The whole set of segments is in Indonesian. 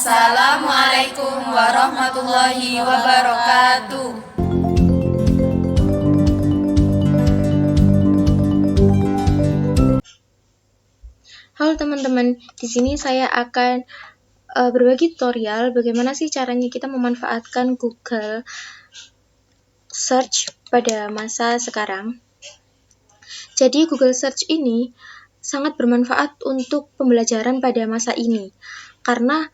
Assalamualaikum warahmatullahi wabarakatuh. Halo teman-teman, di sini saya akan berbagi tutorial bagaimana sih caranya kita memanfaatkan Google Search pada masa sekarang. Jadi Google Search ini sangat bermanfaat untuk pembelajaran pada masa ini, karena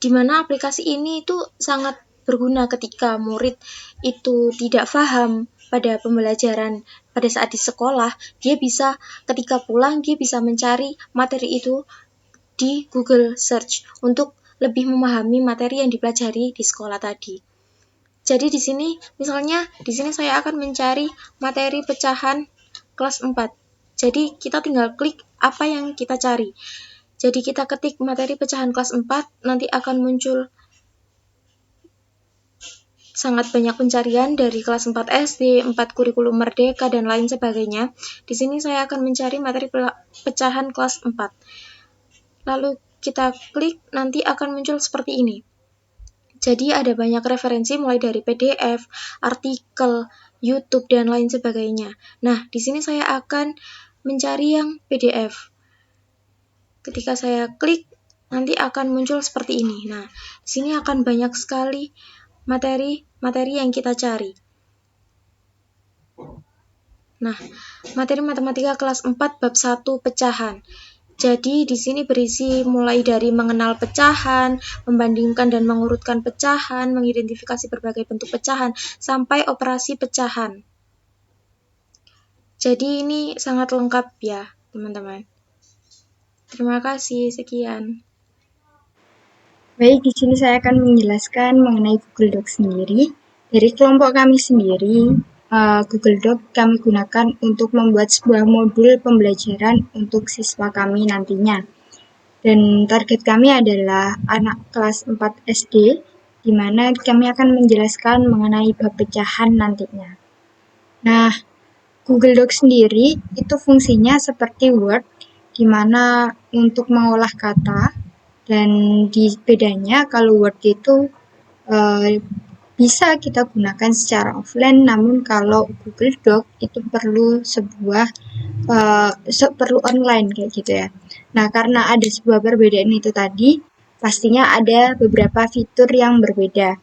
di mana aplikasi ini itu sangat berguna ketika murid itu tidak paham pada pembelajaran pada saat di sekolah. Dia bisa ketika pulang dia bisa mencari materi itu di Google Search untuk lebih memahami materi yang dipelajari di sekolah tadi. Jadi di sini saya akan mencari materi pecahan kelas 4. Jadi kita tinggal klik apa yang kita cari. Jadi kita ketik materi pecahan kelas 4, nanti akan muncul sangat banyak pencarian dari kelas 4 SD, 4 kurikulum merdeka, dan lain sebagainya. Di sini saya akan mencari materi pecahan kelas 4. Lalu kita klik, nanti akan muncul seperti ini. Jadi ada banyak referensi mulai dari PDF, artikel, YouTube, dan lain sebagainya. Nah, di sini saya akan mencari yang PDF. Ketika saya klik, nanti akan muncul seperti ini. Nah, di sini akan banyak sekali materi yang kita cari. Nah, materi matematika kelas 4 bab 1 pecahan. Jadi di sini berisi mulai dari mengenal pecahan, membandingkan dan mengurutkan pecahan, mengidentifikasi berbagai bentuk pecahan, sampai operasi pecahan. Jadi ini sangat lengkap ya, teman-teman. Terima kasih, sekian. Baik, di sini saya akan menjelaskan mengenai Google Docs sendiri. Dari kelompok kami sendiri, Google Doc kami gunakan untuk membuat sebuah modul pembelajaran untuk siswa kami nantinya. Dan target kami adalah anak kelas 4 SD, di mana kami akan menjelaskan mengenai bab pecahan nantinya. Nah, Google Docs sendiri itu fungsinya seperti Word, di mana untuk mengolah kata, dan di bedanya kalau Word itu bisa kita gunakan secara offline, namun kalau Google Doc itu perlu online kayak gitu ya. Nah, karena ada sebuah perbedaan itu tadi, pastinya ada beberapa fitur yang berbeda.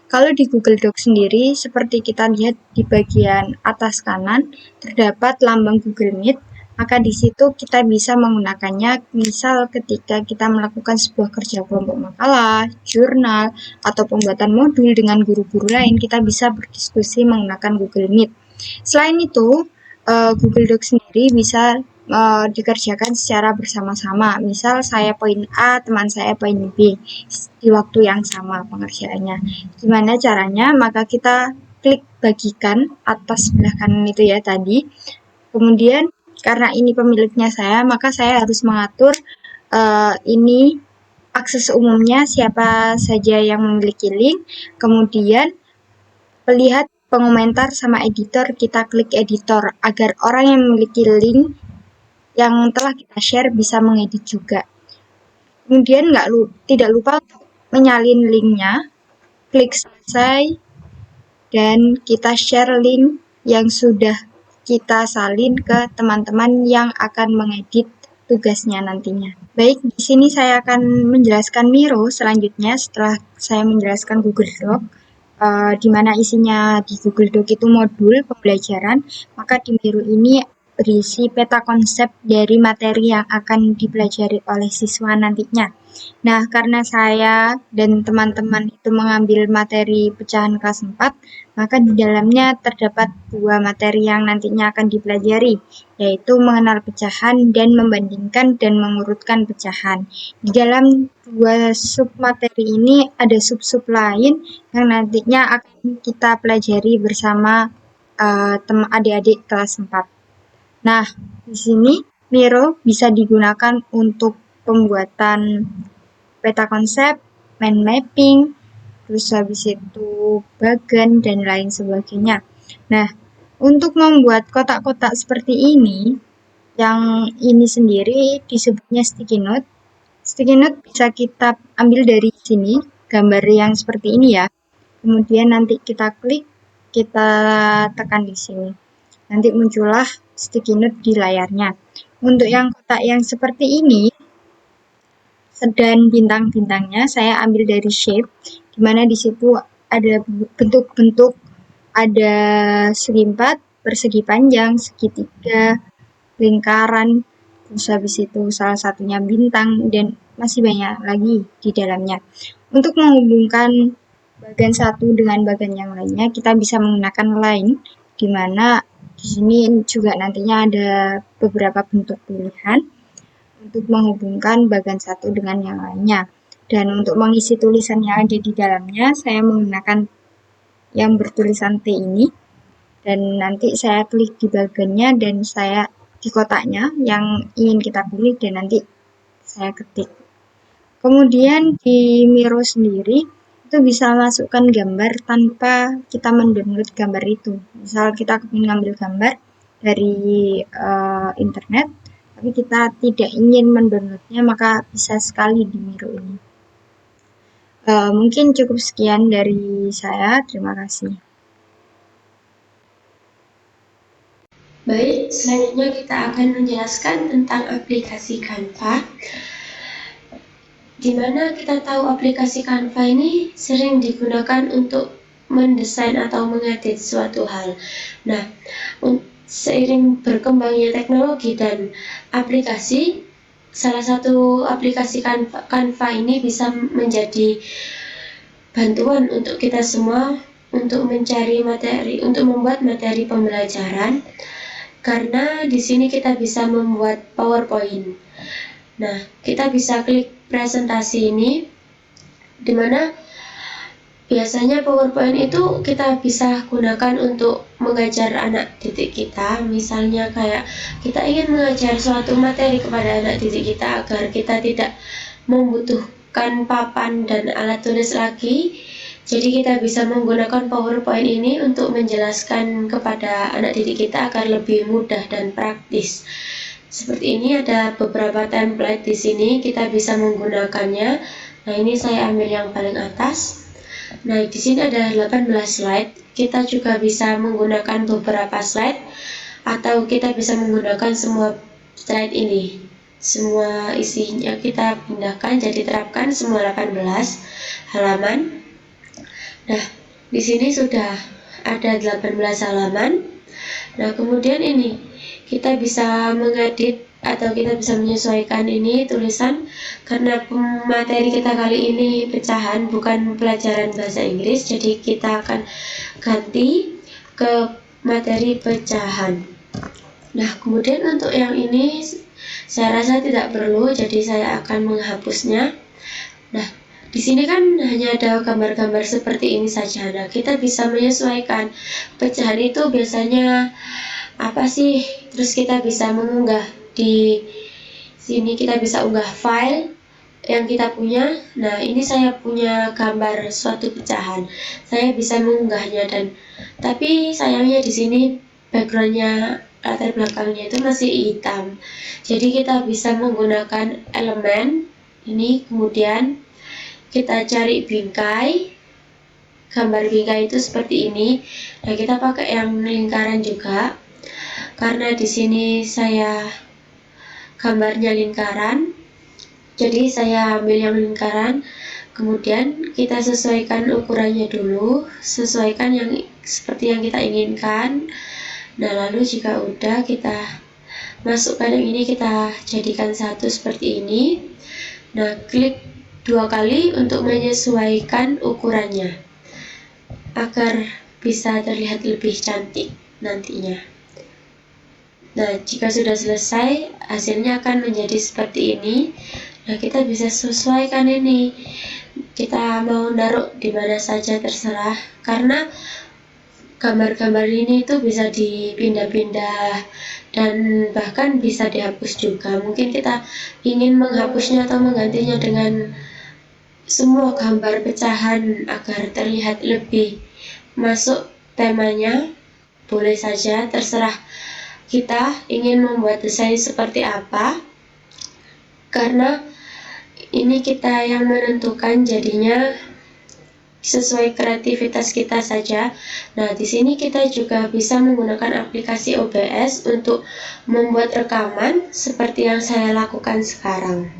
Kalau di Google Doc sendiri, seperti kita lihat di bagian atas kanan, terdapat lambang Google Meet, maka di situ kita bisa menggunakannya, misal ketika kita melakukan sebuah kerja kelompok makalah, jurnal, atau pembuatan modul dengan guru-guru lain, kita bisa berdiskusi menggunakan Google Meet. Selain itu, Google Docs sendiri bisa dikerjakan secara bersama-sama. Misal saya poin A, teman saya poin B di waktu yang sama pengerjaannya. Gimana caranya? Maka kita klik bagikan atas sebelah kanan itu ya tadi. Kemudian karena ini pemiliknya saya, maka saya harus mengatur ini akses umumnya siapa saja yang memiliki link. Kemudian melihat pengomentar sama editor, kita klik editor agar orang yang memiliki link yang telah kita share bisa mengedit juga. Kemudian tidak lupa untuk menyalin linknya, klik selesai, dan kita share link yang sudah kita salin ke teman-teman yang akan mengedit tugasnya nantinya. Baik, di sini saya akan menjelaskan Miro selanjutnya setelah saya menjelaskan Google Doc. Di mana isinya di Google Doc itu modul pembelajaran, maka di Miro ini berisi peta konsep dari materi yang akan dipelajari oleh siswa nantinya. Nah, karena saya dan teman-teman itu mengambil materi pecahan kelas 4, maka di dalamnya terdapat dua materi yang nantinya akan dipelajari, yaitu mengenal pecahan dan membandingkan dan mengurutkan pecahan. Di dalam dua sub materi ini ada sub-sub lain yang nantinya akan kita pelajari bersama adik-adik kelas 4. Nah, di sini Miro bisa digunakan untuk pembuatan peta konsep, mind mapping, terus habis itu bagan, dan lain sebagainya. Nah, untuk membuat kotak-kotak seperti ini, yang ini sendiri disebutnya sticky note, Sticky note bisa kita ambil dari sini, gambar yang seperti ini ya. Kemudian nanti kita klik, kita tekan di sini. Nanti muncullah sticky note di layarnya. Untuk yang kotak yang seperti ini, dan bintang-bintangnya saya ambil dari shape, dimana di situ ada bentuk-bentuk, ada segi 4, persegi panjang, segitiga, lingkaran, terus habis itu salah satunya bintang, dan masih banyak lagi di dalamnya. Untuk menghubungkan bagian satu dengan bagian yang lainnya, kita bisa menggunakan line, di mana di sini juga nantinya ada beberapa bentuk pilihan untuk menghubungkan bagian satu dengan yang lainnya. Dan untuk mengisi tulisan yang ada di dalamnya, saya menggunakan yang bertulisan T ini, dan nanti saya klik di bagiannya dan saya di kotaknya yang ingin kita pilih, dan nanti saya ketik. Kemudian di Miro sendiri itu bisa masukkan gambar tanpa kita mendownload gambar itu. Misal kita ingin ngambil gambar dari internet, tapi kita tidak ingin mendownloadnya, maka bisa sekali di Miro ini. Mungkin cukup sekian dari saya. Terima kasih. Baik, selanjutnya kita akan menjelaskan tentang aplikasi Canva. Di mana kita tahu aplikasi Canva ini sering digunakan untuk mendesain atau mengedit suatu hal. Nah, seiring berkembangnya teknologi dan aplikasi, salah satu aplikasi Canva ini bisa menjadi bantuan untuk kita semua untuk mencari materi, untuk membuat materi pembelajaran, karena di sini kita bisa membuat PowerPoint. Nah, kita bisa klik presentasi ini, dimana biasanya PowerPoint itu kita bisa gunakan untuk mengajar anak didik kita. Misalnya kayak kita ingin mengajar suatu materi kepada anak didik kita agar kita tidak membutuhkan papan dan alat tulis lagi. Jadi kita bisa menggunakan PowerPoint ini untuk menjelaskan kepada anak didik kita agar lebih mudah dan praktis. Seperti ini ada beberapa template di sini, kita bisa menggunakannya. Nah, ini saya ambil yang paling atas. Nah, di sini ada 18 slide. Kita juga bisa menggunakan beberapa slide atau kita bisa menggunakan semua slide ini. Semua isinya kita pindahkan, jadi terapkan semua 18 halaman. Nah, di sini sudah ada 18 halaman. Nah, kemudian ini kita bisa mengedit atau kita bisa menyesuaikan ini tulisan, karena materi kita kali ini pecahan bukan pelajaran bahasa Inggris, jadi kita akan ganti ke materi pecahan. Nah, kemudian untuk yang ini saya rasa tidak perlu, jadi saya akan menghapusnya. Nah, di sini kan hanya ada gambar-gambar seperti ini saja. Nah, kita bisa menyesuaikan. Pecahan itu biasanya apa sih? Terus kita bisa mengunggah di sini, kita bisa unggah file yang kita punya. Nah, ini saya punya gambar suatu pecahan. Saya bisa mengunggahnya, dan tapi sayangnya di sini backgroundnya, latar belakangnya itu masih hitam. Jadi kita bisa menggunakan elemen ini, kemudian kita cari bingkai. Gambar bingkai itu seperti ini. Nah, kita pakai yang lingkaran juga, karena di sini saya gambarnya lingkaran, jadi saya ambil yang lingkaran. Kemudian kita sesuaikan ukurannya dulu, sesuaikan yang seperti yang kita inginkan. Nah, lalu jika udah, kita masukkan yang ini, kita jadikan satu seperti ini. Nah, klik 2 kali untuk menyesuaikan ukurannya agar bisa terlihat lebih cantik nantinya. Nah, jika sudah selesai, hasilnya akan menjadi seperti ini. Nah, kita bisa sesuaikan ini. Kita mau naruh di mana saja terserah, karena gambar-gambar ini itu bisa dipindah-pindah dan bahkan bisa dihapus juga. Mungkin kita ingin menghapusnya atau menggantinya dengan semua gambar pecahan agar terlihat lebih masuk temanya, boleh saja, terserah kita ingin membuat desain seperti apa. Karena ini kita yang menentukan, jadinya sesuai kreativitas kita saja. Nah, di sini kita juga bisa menggunakan aplikasi OBS untuk membuat rekaman seperti yang saya lakukan sekarang.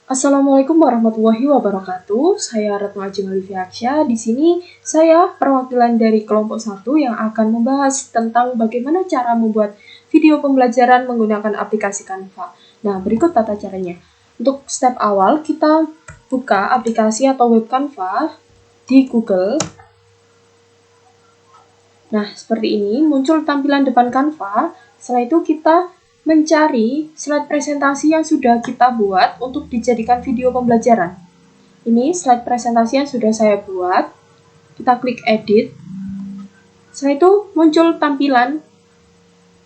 Assalamualaikum warahmatullahi wabarakatuh. Saya Retno Ajeng Alifiaksya. Di sini saya perwakilan dari kelompok 1 yang akan membahas tentang bagaimana cara membuat video pembelajaran menggunakan aplikasi Canva. Nah, berikut tata caranya. Untuk step awal, kita buka aplikasi atau web Canva di Google. Nah, seperti ini, muncul tampilan depan Canva. Setelah itu kita mencari slide presentasi yang sudah kita buat untuk dijadikan video pembelajaran. Ini slide presentasi yang sudah saya buat. Kita klik edit. Setelah itu muncul tampilan.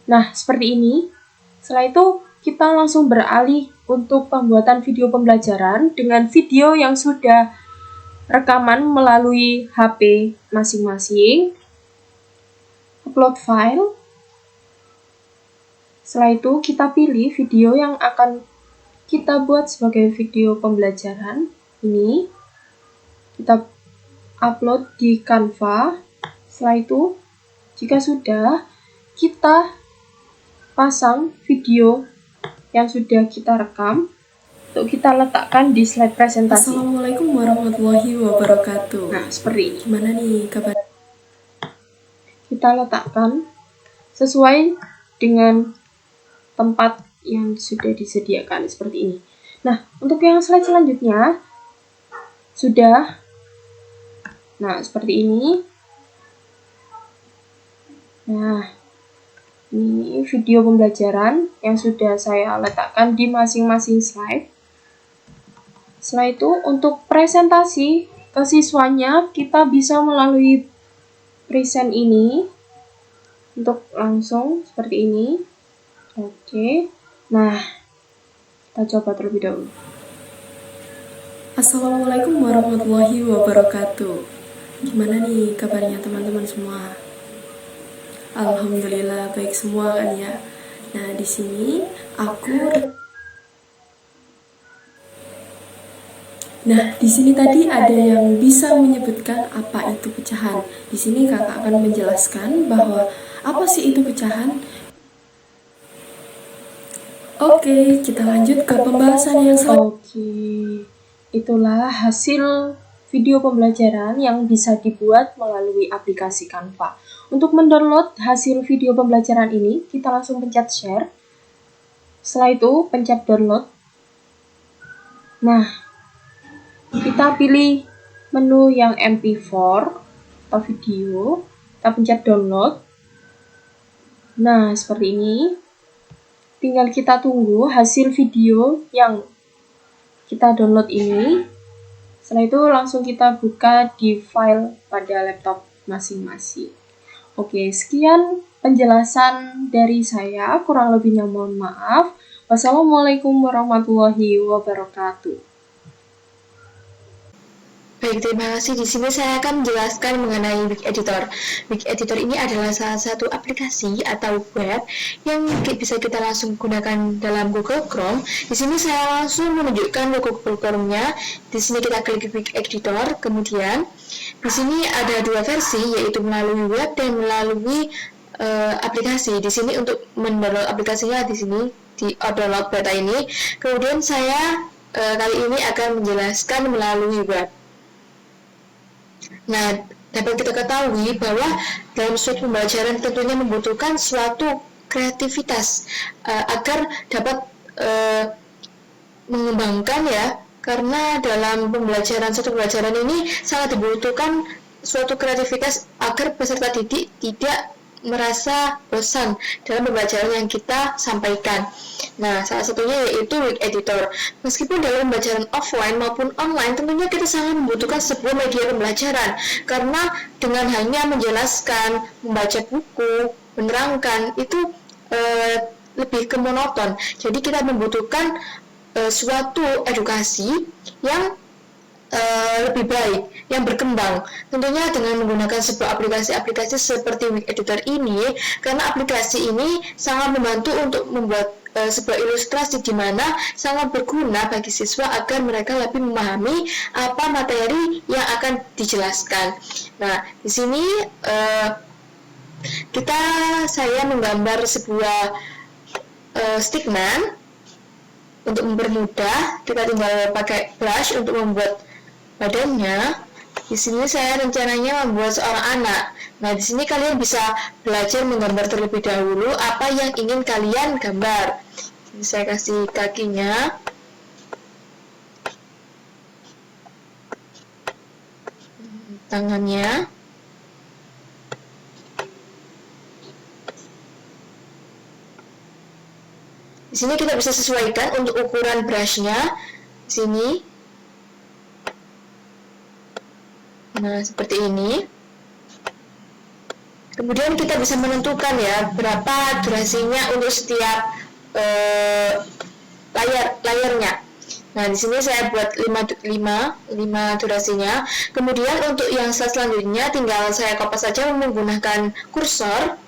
Nah, seperti ini. Setelah itu kita langsung beralih untuk pembuatan video pembelajaran dengan video yang sudah rekaman melalui HP masing-masing, upload file. Setelah itu kita pilih video yang akan kita buat sebagai video pembelajaran. Ini kita upload di Canva. Setelah itu, jika sudah, kita pasang video yang sudah kita rekam untuk kita letakkan di slide presentasi. Assalamualaikum warahmatullahi wabarakatuh. Nah, seperti ini. Gimana nih kabar? Kita letakkan sesuai dengan tempat yang sudah disediakan seperti ini. Nah, untuk yang slide selanjutnya sudah. Nah, seperti ini. Nah, ini video pembelajaran yang sudah saya letakkan di masing-masing slide. Setelah itu, untuk presentasi ke siswanya, kita bisa melalui present ini. Untuk langsung seperti ini. Oke. Nah, kita coba terlebih dahulu. Assalamualaikum warahmatullahi wabarakatuh. Gimana nih kabarnya teman-teman semua? Alhamdulillah baik semua kan ya. Nah, di sini di sini tadi ada yang bisa menyebutkan apa itu pecahan. Di sini kakak akan menjelaskan bahwa apa sih itu pecahan. Oke, kita lanjut ke pembahasan yang selanjutnya. Oke, itulah hasil video pembelajaran yang bisa dibuat melalui aplikasi Canva. Untuk mendownload hasil video pembelajaran ini, kita langsung pencet share. Setelah itu, pencet download. Nah, kita pilih menu yang MP4 atau video, kita pencet download. Nah, seperti ini. Tinggal kita tunggu hasil video yang kita download ini. Setelah itu langsung kita buka di file pada laptop masing-masing. Oke, sekian penjelasan dari saya. Kurang lebihnya mohon maaf. Wassalamualaikum warahmatullahi wabarakatuh. Baik, terima kasih. Di sini saya akan menjelaskan mengenai Wig Editor. Wig Editor ini adalah salah satu aplikasi atau web yang bisa kita langsung gunakan dalam Google Chrome. Di sini saya langsung menunjukkan logo Google Chrome-nya. Di sini kita klik Wig Editor, kemudian di sini ada dua versi, yaitu melalui web dan melalui aplikasi. Di sini untuk mendownload aplikasinya di sini di download beta ini. Kemudian saya kali ini akan menjelaskan melalui web. Nah, dapat kita ketahui bahwa dalam suatu pembelajaran tentunya membutuhkan suatu kreativitas agar dapat mengembangkan ya, karena dalam suatu pembelajaran ini sangat dibutuhkan suatu kreativitas agar peserta didik tidak merasa bosan dalam pembelajaran yang kita sampaikan. Nah, salah satunya yaitu Wig Editor. Meskipun dalam pembelajaran offline maupun online, tentunya kita sangat membutuhkan sebuah media pembelajaran, karena dengan hanya menjelaskan, membaca buku, menerangkan, itu lebih ke monoton. Jadi kita membutuhkan suatu edukasi yang lebih baik, yang berkembang. Tentunya dengan menggunakan sebuah aplikasi seperti Wig Editor ini, karena aplikasi ini sangat membantu untuk membuat sebuah ilustrasi di mana sangat berguna bagi siswa agar mereka lebih memahami apa materi yang akan dijelaskan. Nah, di sini saya menggambar sebuah stickman. Untuk mempermudah, kita tinggal pakai brush untuk membuat badannya. Di sini saya rencananya membuat seorang anak. Nah, di sini kalian bisa belajar menggambar terlebih dahulu apa yang ingin kalian gambar. Ini saya kasih kakinya. Tangannya. Di sini kita bisa sesuaikan untuk ukuran brushnya. Di sini. Nah, seperti ini. Kemudian kita bisa menentukan ya berapa durasinya untuk setiap layarnya. Nah, di sini saya buat 5 durasinya. Kemudian untuk yang selanjutnya tinggal saya kopas saja menggunakan kursor.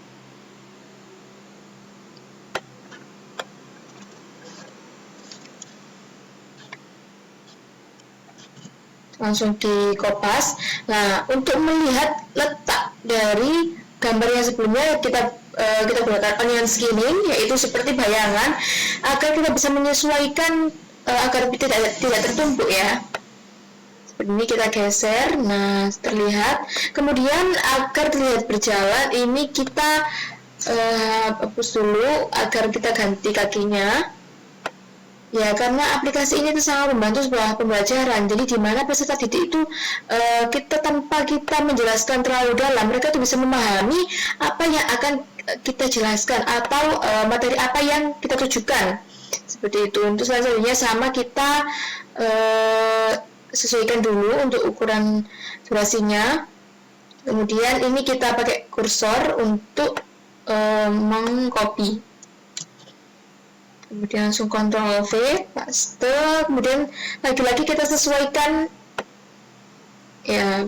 Langsung dikopas. Nah, untuk melihat letak dari gambar yang sebelumnya kita gunakan onion skinning, yaitu seperti bayangan, agar kita bisa menyesuaikan agar tidak tertumpuk ya. Seperti ini kita geser. Nah, terlihat. Kemudian agar terlihat berjalan, ini kita hapus dulu agar kita ganti kakinya. Ya, karena aplikasi ini sangat membantu sebuah pembelajaran. Jadi di mana peserta didik itu kita tanpa kita menjelaskan terlalu dalam, mereka tuh bisa memahami apa yang akan kita jelaskan atau materi apa yang kita tujukan. Seperti itu. Untuk selanjutnya sama kita sesuaikan dulu untuk ukuran durasinya. Kemudian ini kita pakai kursor untuk mengcopy. Kemudian langsung Ctrl V, paste. Kemudian lagi-lagi kita sesuaikan ya,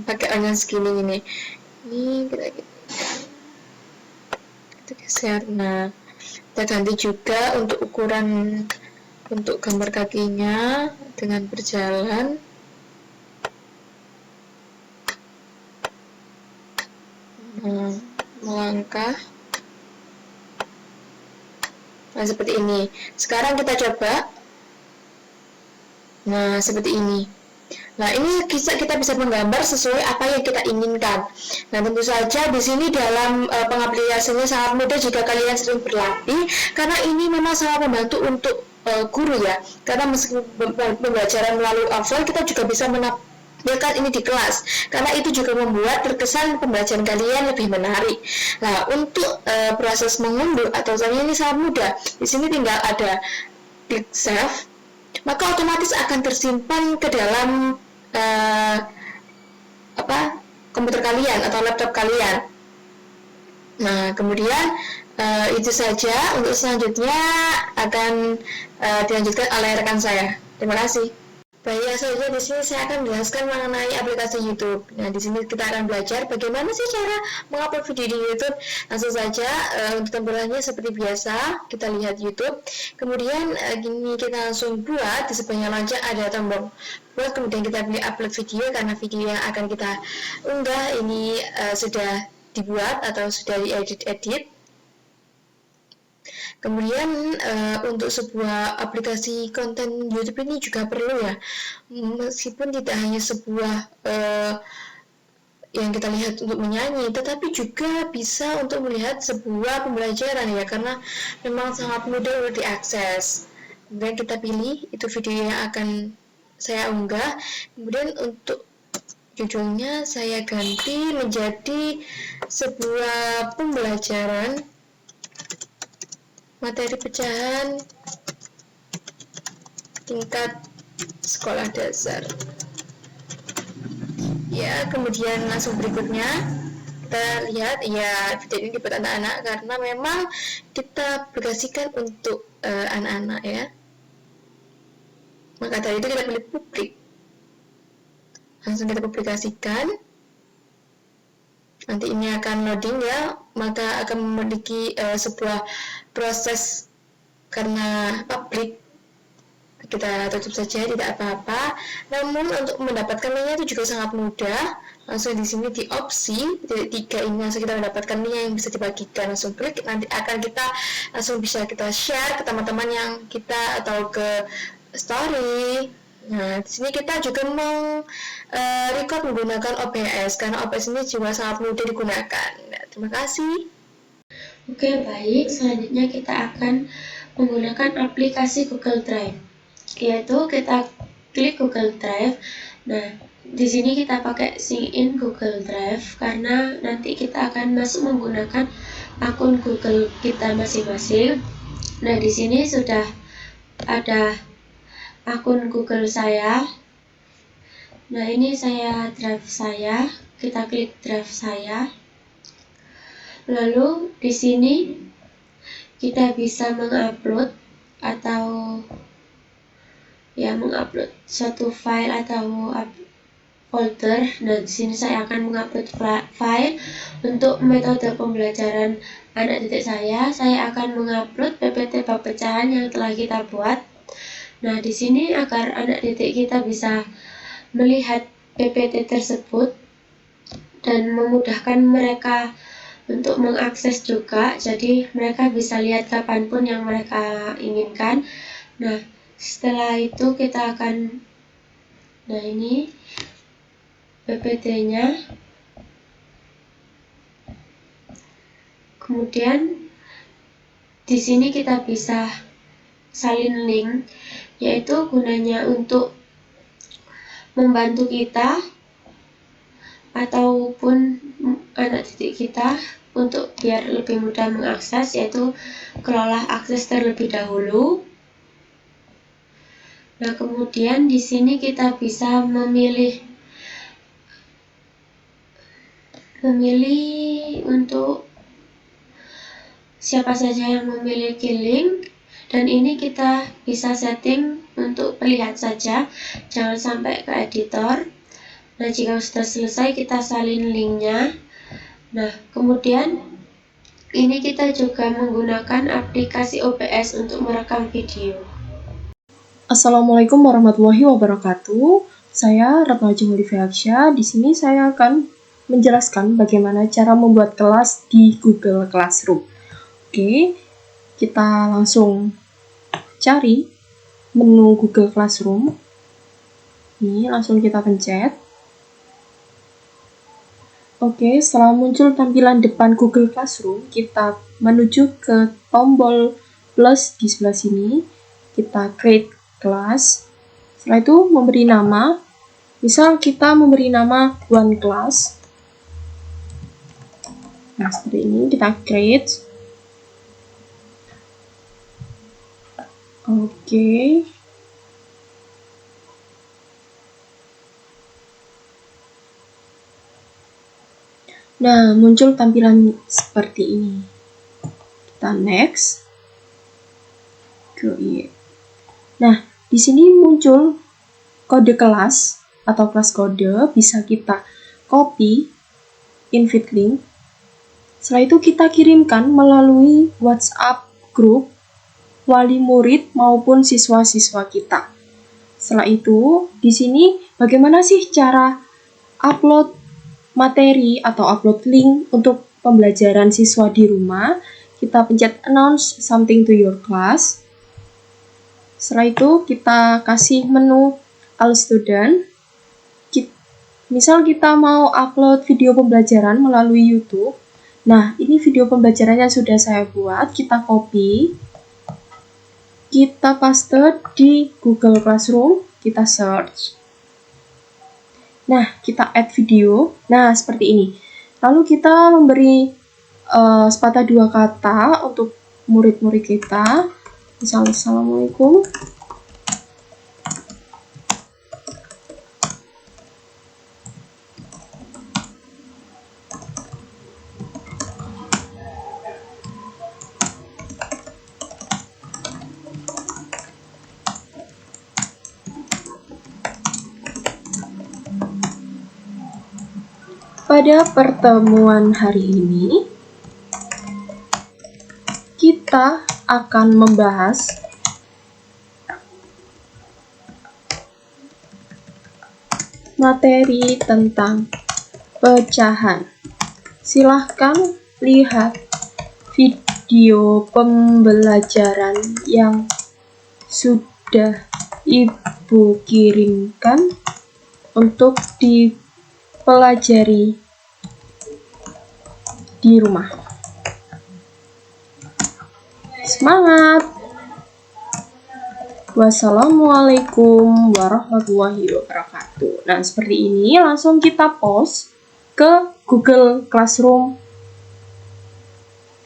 pakai onion skinning ini. Ini kita geser. Nah, kita ganti juga untuk ukuran untuk gambar kakinya dengan berjalan. Melangkah. Nah, seperti ini. Sekarang kita coba. Nah, seperti ini. Nah, ini kita bisa menggambar sesuai apa yang kita inginkan. Nah, tentu saja di sini dalam pengaplikasiannya sangat mudah jika kalian sering berlatih, karena ini memang sangat membantu untuk guru ya. Karena meskipun pembelajaran melalui offline, kita juga bisa menampilkan ini di kelas, karena itu juga membuat terkesan pembelajaran kalian lebih menarik. Nah, untuk proses mengunduh atau ini sangat mudah. Di sini tinggal ada klik save, maka otomatis akan tersimpan ke dalam komputer kalian atau laptop kalian. Nah, kemudian itu saja. Untuk selanjutnya akan dilanjutkan oleh rekan saya. Terima kasih. Baik, selanjutnya di sini saya akan menjelaskan mengenai aplikasi YouTube. Nah, di sini kita akan belajar bagaimana sih cara mengupload video di YouTube. Langsung saja, untuk tampilannya seperti biasa, kita lihat YouTube. Kemudian gini kita langsung buat, di sebelahnya lonceng ada tombol buat, kemudian kita pilih upload video, karena video yang akan kita unggah ini sudah dibuat atau sudah diedit. Kemudian untuk sebuah aplikasi konten YouTube ini juga perlu ya, meskipun tidak hanya sebuah yang kita lihat untuk menyanyi, tetapi juga bisa untuk melihat sebuah pembelajaran ya, karena memang sangat mudah untuk diakses. Kemudian kita pilih itu video yang akan saya unggah. Kemudian untuk judulnya saya ganti menjadi sebuah pembelajaran materi pecahan tingkat sekolah dasar ya. Kemudian langsung berikutnya kita lihat ya, video ini dibuat anak-anak karena memang kita aplikasikan untuk anak-anak ya. Maka dari itu kita pilih publik, langsung kita publikasikan. Nanti ini akan loading ya, maka akan memiliki sebuah proses karena publik kita tutup saja, tidak apa-apa. Namun untuk mendapatkan linknya itu juga sangat mudah. Langsung di sini di opsi titik 3 ini langsung kita mendapatkan link yang bisa dibagikan, langsung klik, nanti akan kita langsung bisa kita share ke teman-teman yang kita atau ke story. Nah, di sini kita juga mau record menggunakan OBS karena OBS ini juga sangat mudah digunakan. Nah, terima kasih. Oke, baik. Selanjutnya kita akan menggunakan aplikasi Google Drive. Yaitu kita klik Google Drive. Nah, di sini kita pakai sign in Google Drive karena nanti kita akan masuk menggunakan akun Google kita masing-masing. Nah, di sini sudah ada akun Google saya. Nah, ini drive saya. Kita klik drive saya. Lalu di sini kita bisa mengupload atau mengupload suatu file atau folder. Nah, di sini saya akan mengupload file. Untuk metode pembelajaran anak didik saya akan mengupload PPT bab pecahan yang telah kita buat. Nah, di sini agar anak didik kita bisa melihat PPT tersebut dan memudahkan mereka untuk mengakses juga, jadi mereka bisa lihat kapanpun yang mereka inginkan. Nah, setelah itu kita akan, nah ini PPT-nya. Kemudian di sini kita bisa salin link, yaitu gunanya untuk membantu kita ataupun anak didik kita untuk biar lebih mudah mengakses, yaitu kelola akses terlebih dahulu. Nah, kemudian di sini kita bisa memilih untuk siapa saja yang memiliki link, dan ini kita bisa setting untuk melihat saja, jangan sampai ke editor. Nah, jika sudah selesai kita salin linknya. Nah, kemudian ini kita juga menggunakan aplikasi OBS untuk merekam video. Assalamualaikum warahmatullahi wabarakatuh. Saya Ratna Jumalifiaksya. Di sini saya akan menjelaskan bagaimana cara membuat kelas di Google Classroom. Oke, kita langsung cari menu Google Classroom. Ini langsung kita pencet. Oke, setelah muncul tampilan depan Google Classroom, kita menuju ke tombol plus di sebelah sini. Kita create class. Setelah itu memberi nama. Misal kita memberi nama one class. Nah, seperti ini kita create. Oke. Nah, muncul tampilan seperti ini. Kita next. Nah, di sini muncul kode kelas atau kelas kode, bisa kita copy invite link. Setelah itu kita kirimkan melalui WhatsApp grup wali murid maupun siswa-siswa kita. Setelah itu, di sini bagaimana sih cara upload materi atau upload link untuk pembelajaran siswa di rumah? Kita pencet announce something to your class. Setelah itu kita kasih menu all student. Misal kita mau upload video pembelajaran melalui YouTube. Nah, ini video pembelajarannya sudah saya buat, kita copy. Kita paste di Google Classroom, kita search. Nah, kita add video. Nah, seperti ini. Lalu kita memberi sepatah dua kata untuk murid-murid kita. Misalnya, Assalamualaikum. Pada pertemuan hari ini, kita akan membahas materi tentang pecahan. Silahkan lihat video pembelajaran yang sudah Ibu kirimkan untuk dipelajari di rumah. Semangat! Wassalamualaikum warahmatullahi wabarakatuh. Nah, seperti ini langsung kita post ke Google Classroom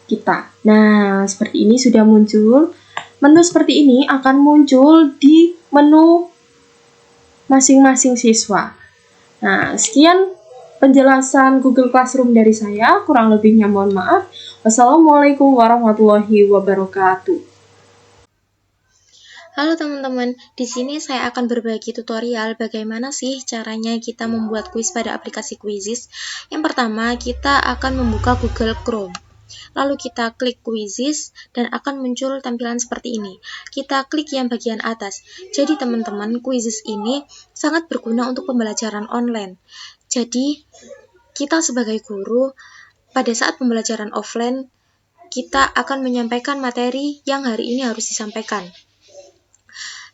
kita. Nah, seperti ini sudah muncul. Menu seperti ini akan muncul di menu masing-masing siswa. Nah, sekian penjelasan Google Classroom dari saya. Kurang lebihnya mohon maaf. Wassalamualaikum warahmatullahi wabarakatuh. Halo teman-teman, di sini saya akan berbagi tutorial bagaimana sih caranya kita membuat kuis pada aplikasi Quizizz. Yang pertama, kita akan membuka Google Chrome. Lalu kita klik Quizizz dan akan muncul tampilan seperti ini. Kita klik yang bagian atas. Jadi teman-teman, Quizizz ini sangat berguna untuk pembelajaran online. Jadi, kita sebagai guru, pada saat pembelajaran offline, kita akan menyampaikan materi yang hari ini harus disampaikan.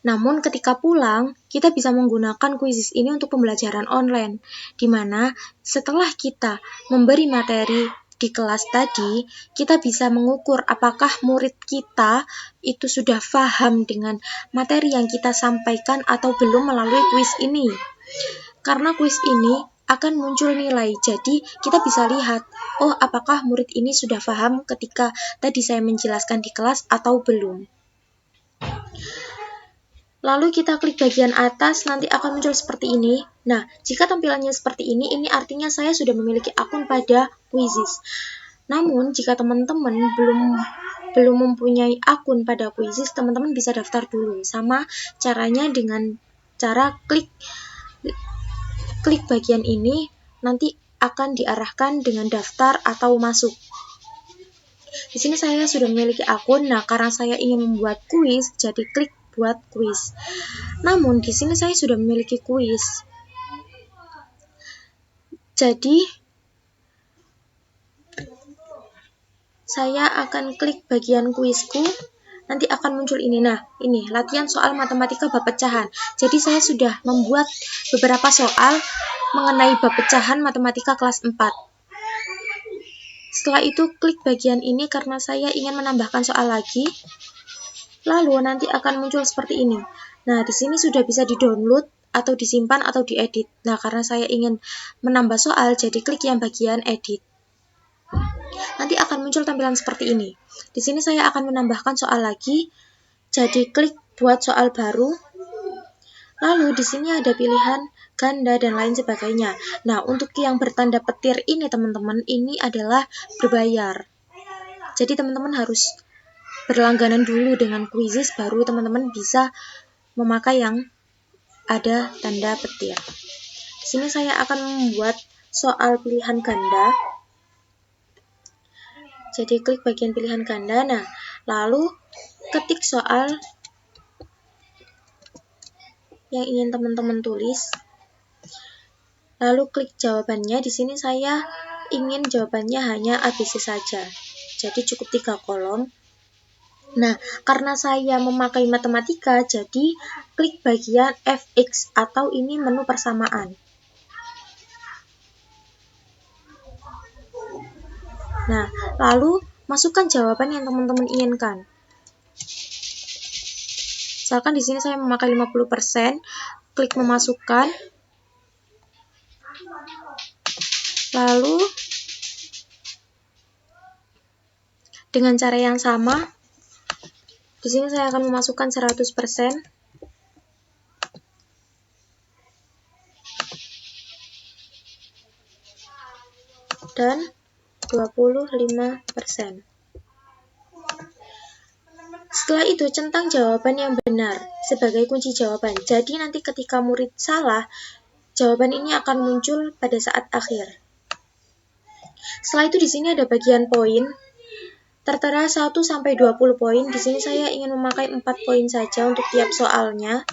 Namun ketika pulang, kita bisa menggunakan Quizizz ini untuk pembelajaran online, di mana setelah kita memberi materi di kelas tadi, kita bisa mengukur apakah murid kita itu sudah paham dengan materi yang kita sampaikan atau belum melalui kuis ini. Karena kuis ini akan muncul nilai, jadi kita bisa lihat, oh apakah murid ini sudah paham ketika tadi saya menjelaskan di kelas atau belum. Lalu kita klik bagian atas, nanti akan muncul seperti ini. Nah, jika tampilannya seperti ini artinya saya sudah memiliki akun pada Quizizz. Namun, jika teman-teman belum mempunyai akun pada Quizizz, teman-teman bisa daftar dulu. Sama caranya dengan cara klik bagian ini, nanti akan diarahkan dengan daftar atau masuk. Di sini saya sudah memiliki akun. Nah, karena saya ingin membuat kuis, jadi klik buat kuis. Namun di sini saya sudah memiliki kuis. Jadi saya akan klik bagian kuisku. Nanti akan muncul ini. Nah, ini latihan soal matematika bab pecahan. Jadi saya sudah membuat beberapa soal mengenai bab pecahan matematika kelas 4. Setelah itu klik bagian ini karena saya ingin menambahkan soal lagi. Lalu nanti akan muncul seperti ini. Nah, di sini sudah bisa di-download atau disimpan atau diedit. Nah, karena saya ingin menambah soal, jadi klik yang bagian edit. Nanti akan muncul tampilan seperti ini. Di sini saya akan menambahkan soal lagi. Jadi klik buat soal baru. Lalu di sini ada pilihan ganda dan lain sebagainya. Nah, untuk yang bertanda petir ini teman-teman, ini adalah berbayar. Jadi teman-teman harus berlangganan dulu dengan Quizizz, baru teman-teman bisa memakai yang ada tanda petir. Di sini saya akan membuat soal pilihan ganda. Jadi klik bagian pilihan ganda. Nah, lalu ketik soal yang ingin teman-teman tulis. Lalu klik jawabannya. Di sini saya ingin jawabannya hanya ABC saja. Jadi cukup 3 kolom. Nah, karena saya memakai matematika, jadi klik bagian FX atau ini menu persamaan. Nah, lalu masukkan jawaban yang teman-teman inginkan. Misalkan di sini saya memakai 50%, klik memasukkan. Lalu dengan cara yang sama, di sini saya akan memasukkan 100%. Dan 25%. Setelah itu centang jawaban yang benar sebagai kunci jawaban. Jadi nanti ketika murid salah, jawaban ini akan muncul pada saat akhir. Setelah itu di sini ada bagian poin. tertera 1 sampai 20 poin. Di sini saya ingin memakai 4 poin saja untuk tiap soalnya.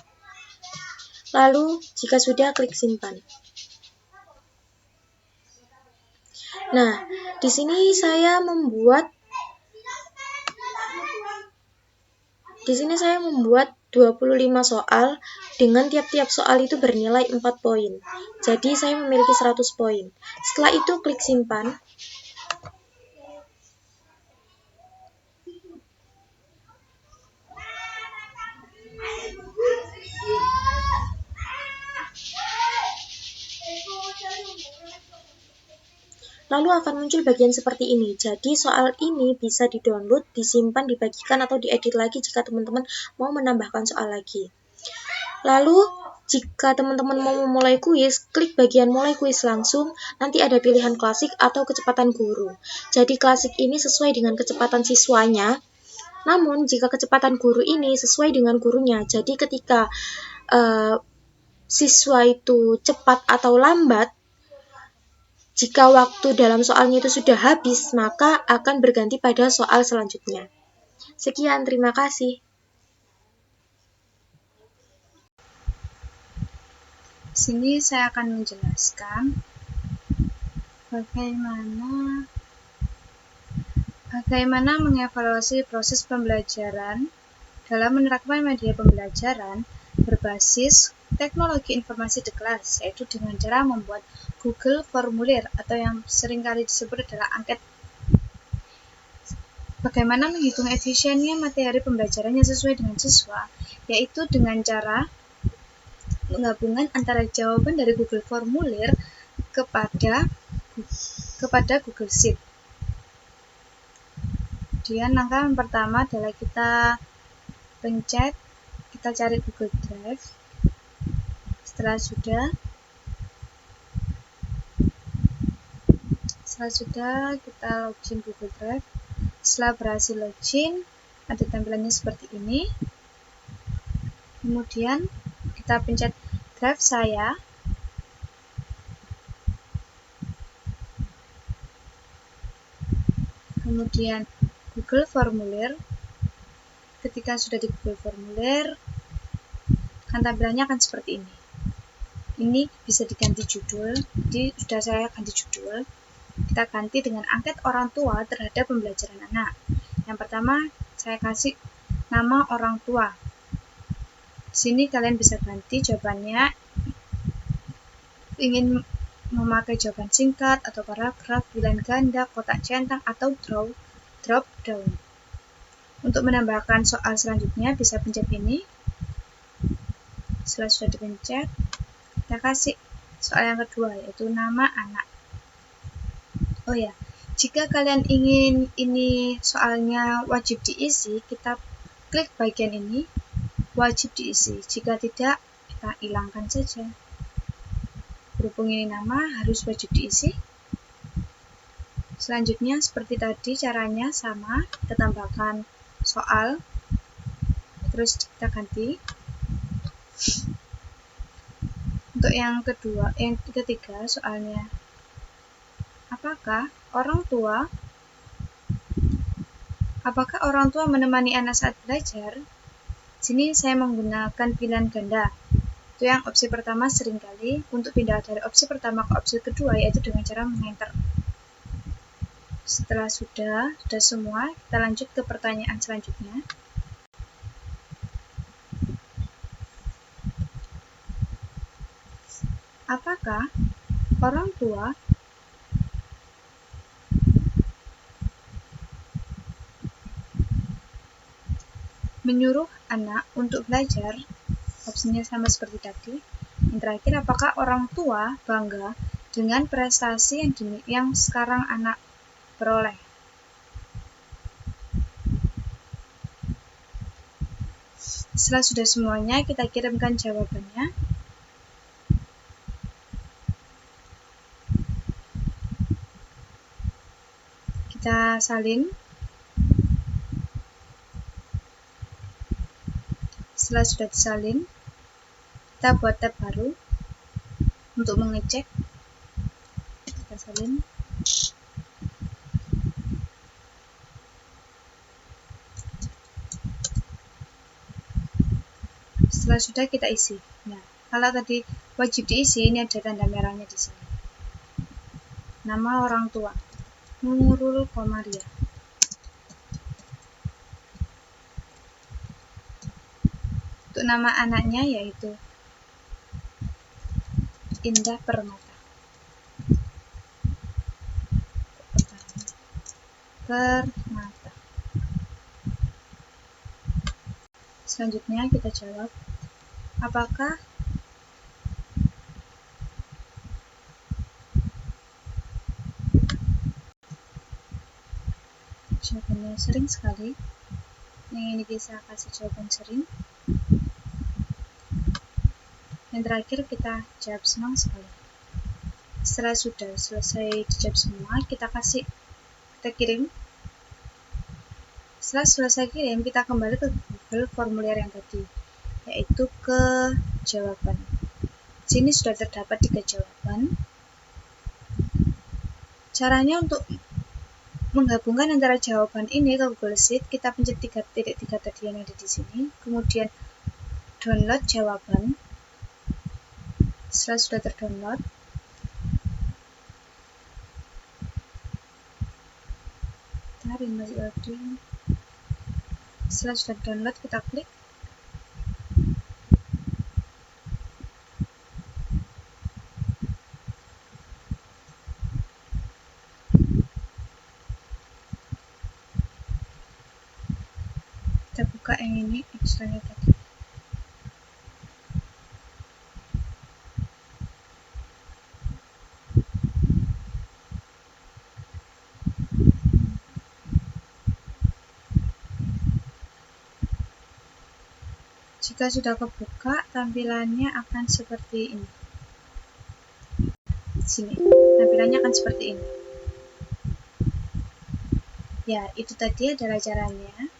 Lalu jika sudah, klik simpan. Nah, di sini saya membuat 25 soal dengan tiap-tiap soal itu bernilai 4 poin. Jadi saya memiliki 100 poin. Setelah itu klik simpan. Lalu akan muncul bagian seperti ini. Jadi soal ini bisa di-download, disimpan, dibagikan, atau diedit lagi jika teman-teman mau menambahkan soal lagi. Lalu jika teman-teman mau memulai kuis, klik bagian mulai kuis langsung. Nanti ada pilihan klasik atau kecepatan guru. Jadi klasik ini sesuai dengan kecepatan siswanya. Namun jika kecepatan guru ini sesuai dengan gurunya. Jadi ketika siswa itu cepat atau lambat, jika waktu dalam soalnya itu sudah habis, maka akan berganti pada soal selanjutnya. Sekian, terima kasih. Di sini saya akan menjelaskan bagaimana mengevaluasi proses pembelajaran dalam menerapkan media pembelajaran berbasis teknologi informasi di kelas, yaitu dengan cara membuat Google Formulir atau yang seringkali disebut adalah angket. Bagaimana menghitung efisiennya materi pembelajarannya sesuai dengan siswa, yaitu dengan cara penggabungan antara jawaban dari Google Formulir kepada Google Sheet. Kemudian langkah yang pertama adalah kita pencet, kita cari Google Drive. Setelah sudah kita login Google Drive. Setelah berhasil login, ada tampilannya seperti ini. Kemudian kita pencet Drive saya. Kemudian Google Formulir. Ketika sudah di Google Formulir, kan tampilannya akan seperti ini. Ini bisa diganti judul. Jadi sudah saya ganti judul. Kita ganti dengan angket orang tua terhadap pembelajaran anak. Yang pertama, saya kasih nama orang tua. Di sini kalian bisa ganti jawabannya. Ingin memakai jawaban singkat atau paragraf, pilihan ganda, kotak centang, atau drop down. Untuk menambahkan soal selanjutnya, bisa pencet ini. Setelah sudah dipencet, kita kasih soal yang kedua, yaitu nama anak. Oh ya, jika kalian ingin ini soalnya wajib diisi, kita klik bagian ini, wajib diisi. Jika tidak, kita hilangkan saja. Berhubung ini nama, harus wajib diisi. Selanjutnya, seperti tadi, caranya sama, kita tambahkan soal, terus kita ganti. Untuk yang ketiga, soalnya, apakah orang tua menemani anak saat belajar? Sini saya menggunakan pilihan ganda. Itu yang opsi pertama seringkali. Untuk pindah dari opsi pertama ke opsi kedua, yaitu dengan cara mengenter. Setelah sudah semua, kita lanjut ke pertanyaan selanjutnya. Apakah orang tua menyuruh anak untuk belajar? Opsinya sama seperti tadi. Yang terakhir, apakah orang tua bangga dengan prestasi yang sekarang anak peroleh? Setelah sudah semuanya, kita kirimkan jawabannya. Kita salin. Setelah sudah disalin, kita buat tab baru untuk mengecek. Kita salin. Setelah sudah kita isi. Nah, kalau tadi wajib diisi, ini ada tanda merahnya di sini. Nama orang tua, Nurul Komaria. Untuk nama anaknya yaitu Indah Permata. Permata. Selanjutnya kita jawab, apakah jawabannya sering sekali. Yang ini bisa kasih jawaban sering. Yang terakhir kita jawab senang sekali. Setelah sudah selesai dijawab semua, kita kirim. Setelah selesai kirim, kita kembali ke Google formulir yang tadi, yaitu ke jawaban. Di sini sudah terdapat 3 jawaban. Caranya untuk menggabungkan antara jawaban ini ke Google Sheet, kita pencet 3 titik 3 tadi yang ada di sini, kemudian download jawaban. Setelah sudah terdownload, masih loading. Setelah sudah download, kita klik. Kita buka yang ini, ekstranya tadi. Jika sudah kebuka, tampilannya akan seperti ini. Di sini, tampilannya akan seperti ini. Ya, itu tadi adalah caranya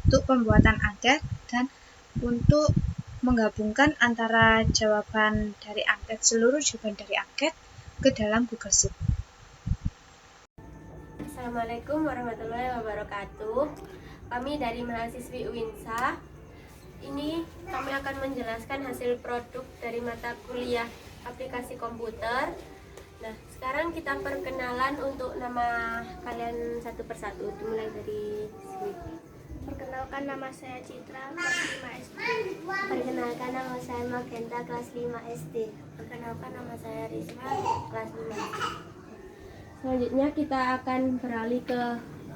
untuk pembuatan angket dan untuk menggabungkan antara jawaban dari angket, seluruh jawaban dari angket ke dalam Google Sheet. Assalamualaikum warahmatullahi wabarakatuh. Kami dari mahasiswi UINSA. Ini kami akan menjelaskan hasil produk dari mata kuliah aplikasi komputer. Nah, sekarang kita perkenalan untuk nama kalian satu persatu. Dimulai dari sini. Perkenalkan, nama saya Citra, kelas 5 SD. Perkenalkan, nama saya Magenta, kelas 5 SD. Perkenalkan, nama saya Risma, kelas 5 SD. Selanjutnya kita akan beralih ke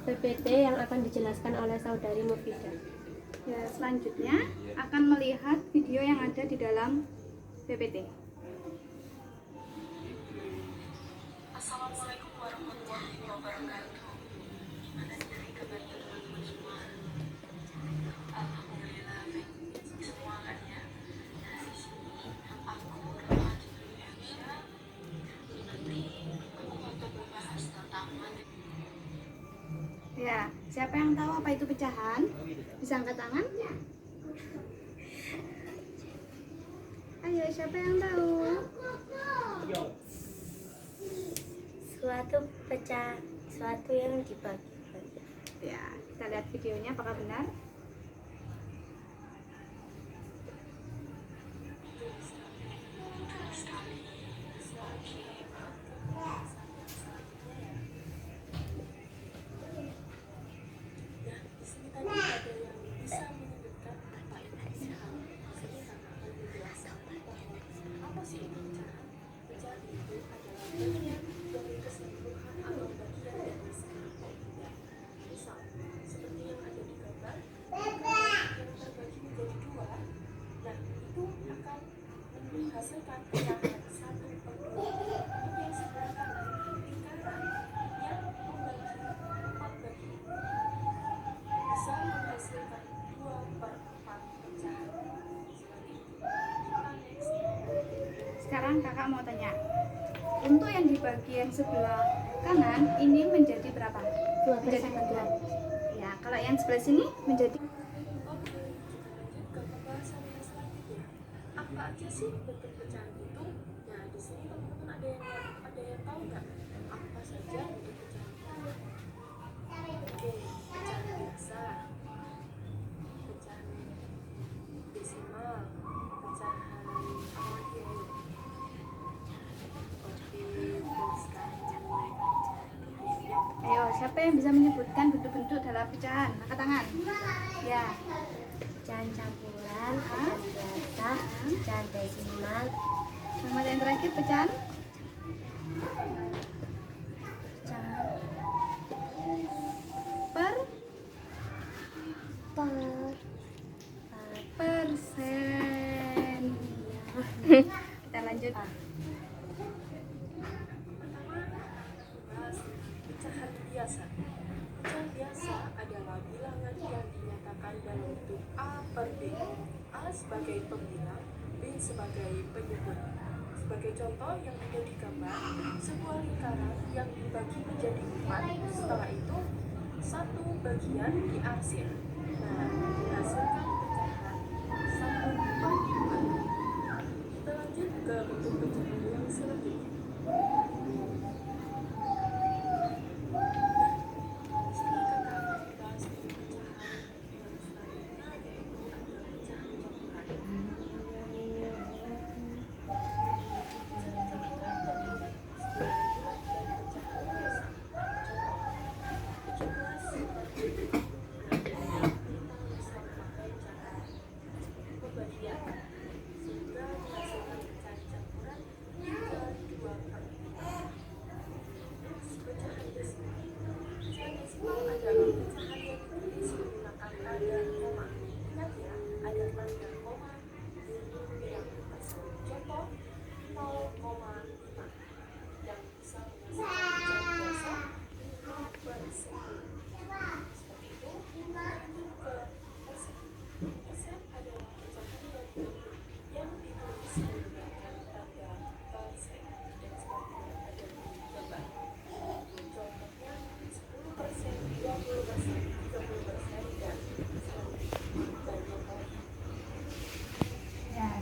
PPT yang akan dijelaskan oleh saudari Mufidah. Ya, selanjutnya akan melihat video yang ada di dalam PPT. Assalamualaikum warahmatullahi wabarakatuh. Gimana sih kabarnya teman-teman semua? Alhamdulillah baik semua kan ya. Nah, di sini aku Rahmat Indonesia. Nanti aku untuk membahas tentang Ya, siapa yang tahu apa itu pecahan? Bisa angkat tangan? Ayo, siapa yang tahu? Suatu yang dibagi. Ya, kita lihat videonya apakah benar? menghasilkan bilangan 1/2 yang sebelah kanan lingkaran yang membagi 4/4 bisa menghasilkan 2/4 pecahan. Seperti itu. Next. Sekarang kakak mau tanya, untuk yang di bagian sebelah kanan ini menjadi berapa? 2 Menjadi per 1. Ya, kalau yang sebelah sini menjadi Apa aja sih bentuk pecahan itu? Nah, di sini teman-teman ada yang tahu nggak apa saja bentuk pecahan itu? Oke, pecahan biasa, pecahan desimal, Siapa yang bisa menyebutkan bentuk-bentuk dalam pecahan? Angkat tangan. Ya. Pecahan campuran, pecahan biasa, pecahan desimal. Sama yang terakhir pecahan persen. Kita lanjut. Pecahan biasa. Pecahan biasa adalah bilangan yang dinyatakan dalam bentuk A per B. A sebagai pembilang, B sebagai penyebut. Sebagai contoh yang ada di gambar, sebuah lingkaran yang dibagi menjadi 4, setelah itu satu bagian diarsir. Nah, dihasilkan pecahan 1/4. Kita lanjut ke bentuk pecahan yang selanjutnya.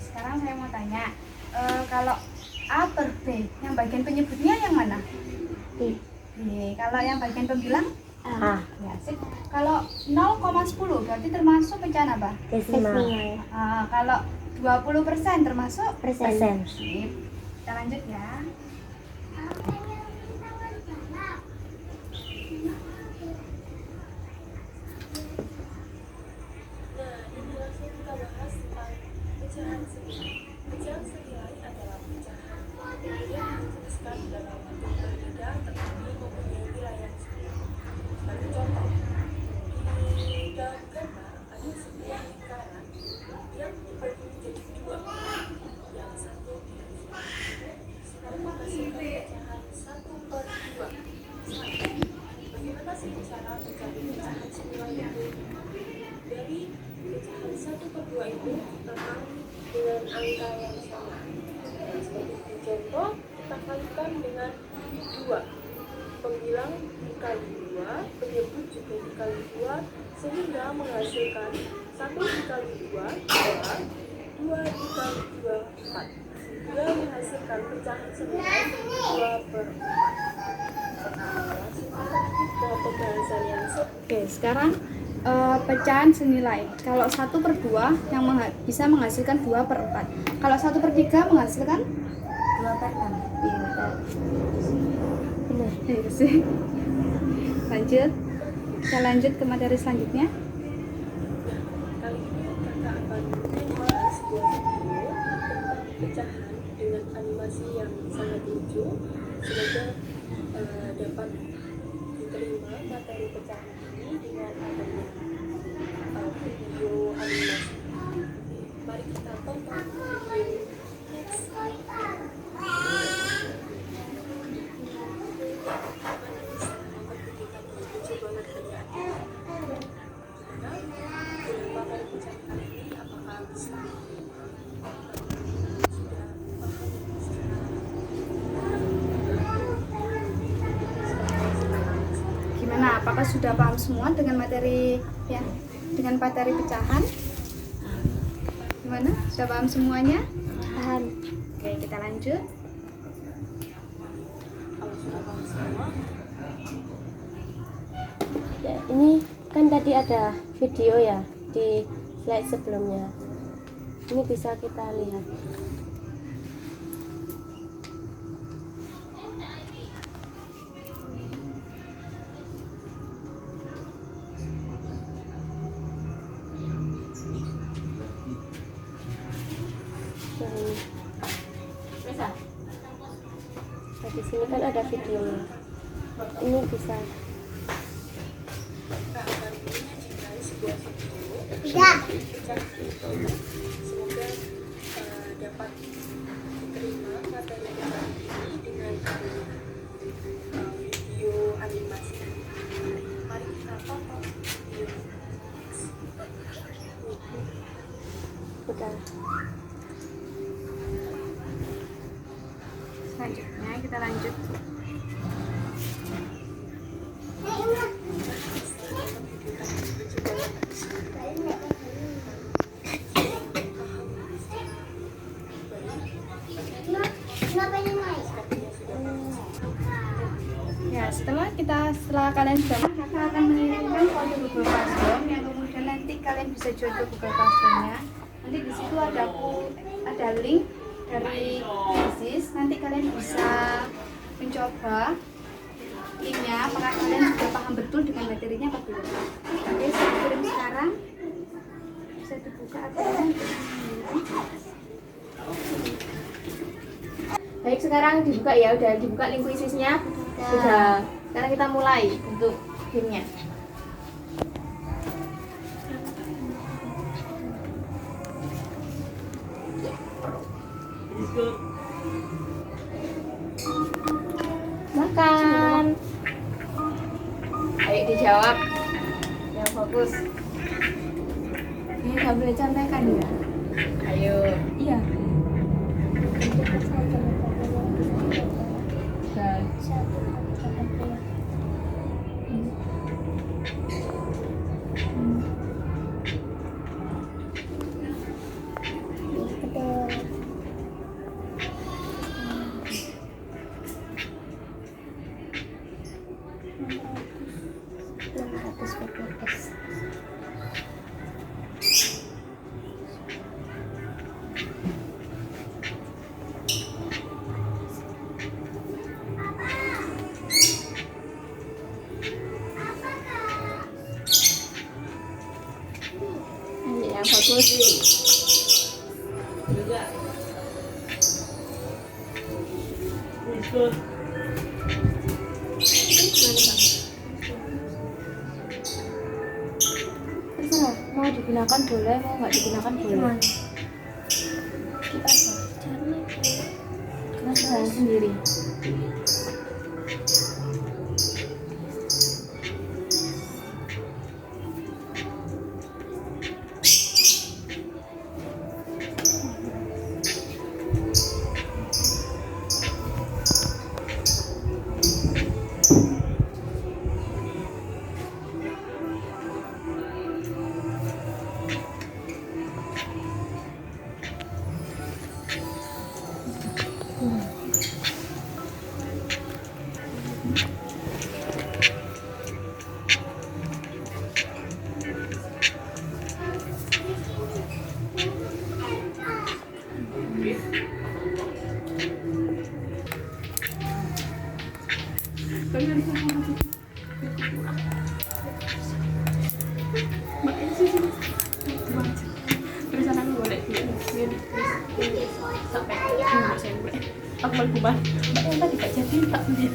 Sekarang saya mau tanya, kalau A per B, yang bagian penyebutnya yang mana? B. Kalau yang bagian pembilang? A. Ya, sip. Kalau 0,10 berarti termasuk pecahan apa? Desimal. Kalau 20% termasuk? Persen. Sip. Kita lanjut ya. Pecahan senilai. Pecahan senilai adalah pecahan yang dituliskan dalam bentuk berbeda tetapi mempunyai wilayah sendiri. Sebagai contoh, di dalam gambar ada sebuah lingkaran yang dibagi menjadi 2. Yang satu dihasilkan. Sekarang menghasilkan pecahan 1/2. Bagaimana sih cara mencari pecahan senilai itu? Dari pecahan 1/2 itu tetap dengan angka yang sama. Sebagai contoh, kita kalikan dengan 2. Pembilang dikali 2, penyebut juga dikali 2, sehingga menghasilkan 1 dikali 2 adalah 2 dikali 2, 4. Dia menghasilkan pecahan senilai 2/4. Pembahasan yang Oke, sekarang pecahan senilai. Kalau 1/2 yang bisa menghasilkan 2/4. Kalau 1/3 menghasilkan 2/6. Pintar. Benar sih. Lanjut. Kita lanjut ke materi selanjutnya. Kali ini kakak akan membuat sebuah video tentang pecahan dengan animasi yang sangat lucu. Semoga dapat diterima materi pecahan ini dengan adanya video animasi. Mari kita tonton video next. Gimana? Apakah sudah paham semua dengan materi pecahan? Gimana? Sudah paham semuanya? Paham. Oke, kita lanjut. Ya, ini kan tadi ada video ya di slide sebelumnya. Ini bisa kita lihat. di sini kan ada videonya. Ini bisa. Tidak. Semoga dapat diterima materi ini dengan video animasi. Mari kita tonton video. Udah. Selanjutnya kita lanjut. Ya, setelah kalian sudah kakak akan mengirimkan file Google Classroom yang kemudian nanti kalian bisa join ke Google Classroom-nya. Nanti di situ ada link dari Isis. Nanti kalian bisa mencoba linknya apakah kalian sudah paham betul dengan materinya apa belum. Oke, saya kirim sekarang. Bisa dibuka atau Baik, sekarang dibuka ya, udah dibuka link kuisisnya. Sudah. Sekarang kita mulai untuk gamenya. Makan. Ayo dijawab. Yang fokus. ini nggak boleh contekan ya. Ayo. Iya. Yang fokus. Terserah, mau digunakan boleh, mau nggak digunakan boleh. Kita jalan sendiri. Perencanaan boleh sampai aku mau kubah. Mbak yang tadi gak jadi tak beli.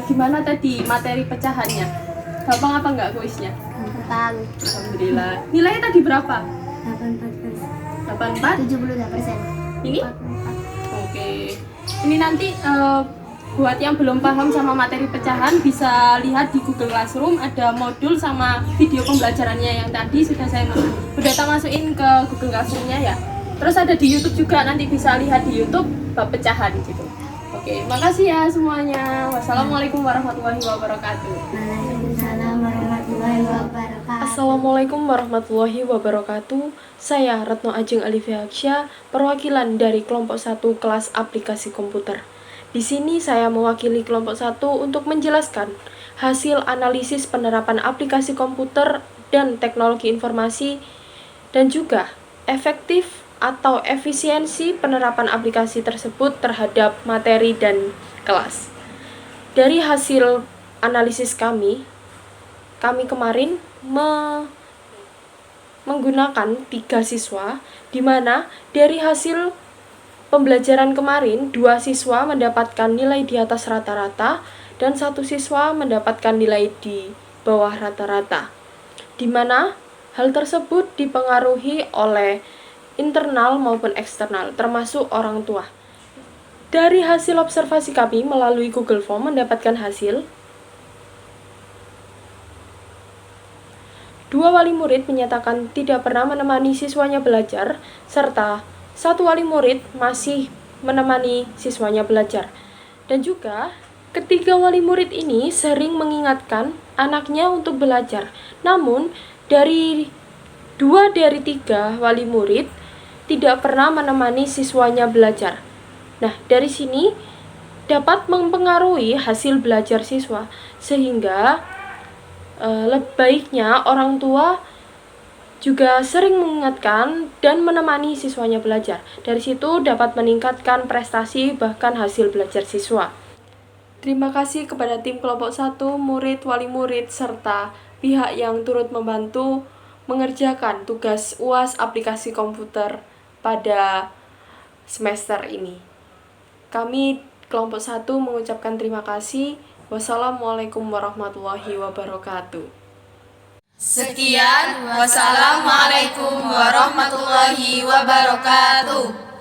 Gimana tadi materi pecahannya? Gampang apa enggak kuisnya? Gampang. Alhamdulillah. Nilainya tadi berapa? 84? 72%. Ini? Oke. Ini nanti buat yang belum paham sama materi pecahan bisa lihat di Google Classroom, ada modul sama video pembelajarannya yang tadi sudah saya masukin ke Google Classroom-nya ya. Terus ada di YouTube juga, nanti bisa lihat di YouTube bab pecahan gitu. Oke, makasih ya semuanya. Wassalamualaikum warahmatullahi wabarakatuh. Waalaikumsalam warahmatullahi wabarakatuh. Assalamualaikum warahmatullahi wabarakatuh. Saya Retno Ajeng Alifia Aksya, perwakilan dari kelompok 1 kelas aplikasi komputer. Di sini saya mewakili kelompok 1 untuk menjelaskan hasil analisis penerapan aplikasi komputer dan teknologi informasi dan juga efektif atau efisiensi penerapan aplikasi tersebut terhadap materi dan kelas. Dari hasil analisis kami, kami kemarin menggunakan 3 siswa, di mana dari hasil pembelajaran kemarin 2 siswa mendapatkan nilai di atas rata-rata dan 1 siswa mendapatkan nilai di bawah rata-rata, di mana hal tersebut dipengaruhi oleh internal maupun eksternal, termasuk orang tua. Dari hasil observasi kami melalui Google Form mendapatkan hasil 2 wali murid menyatakan tidak pernah menemani siswanya belajar, serta 1 wali murid masih menemani siswanya belajar. Dan juga, ketiga wali murid ini sering mengingatkan anaknya untuk belajar. Namun, dari 2 dari 3 wali murid tidak pernah menemani siswanya belajar. Nah, dari sini dapat mempengaruhi hasil belajar siswa, sehingga baiknya orang tua juga sering mengingatkan dan menemani siswanya belajar. Dari situ dapat meningkatkan prestasi bahkan hasil belajar siswa. Terima kasih kepada tim kelompok 1, murid, wali murid, serta pihak yang turut membantu mengerjakan tugas UAS aplikasi komputer pada semester ini. Kami kelompok 1 mengucapkan terima kasih. Wassalamualaikum warahmatullahi wabarakatuh. Sekian, wassalamualaikum warahmatullahi wabarakatuh.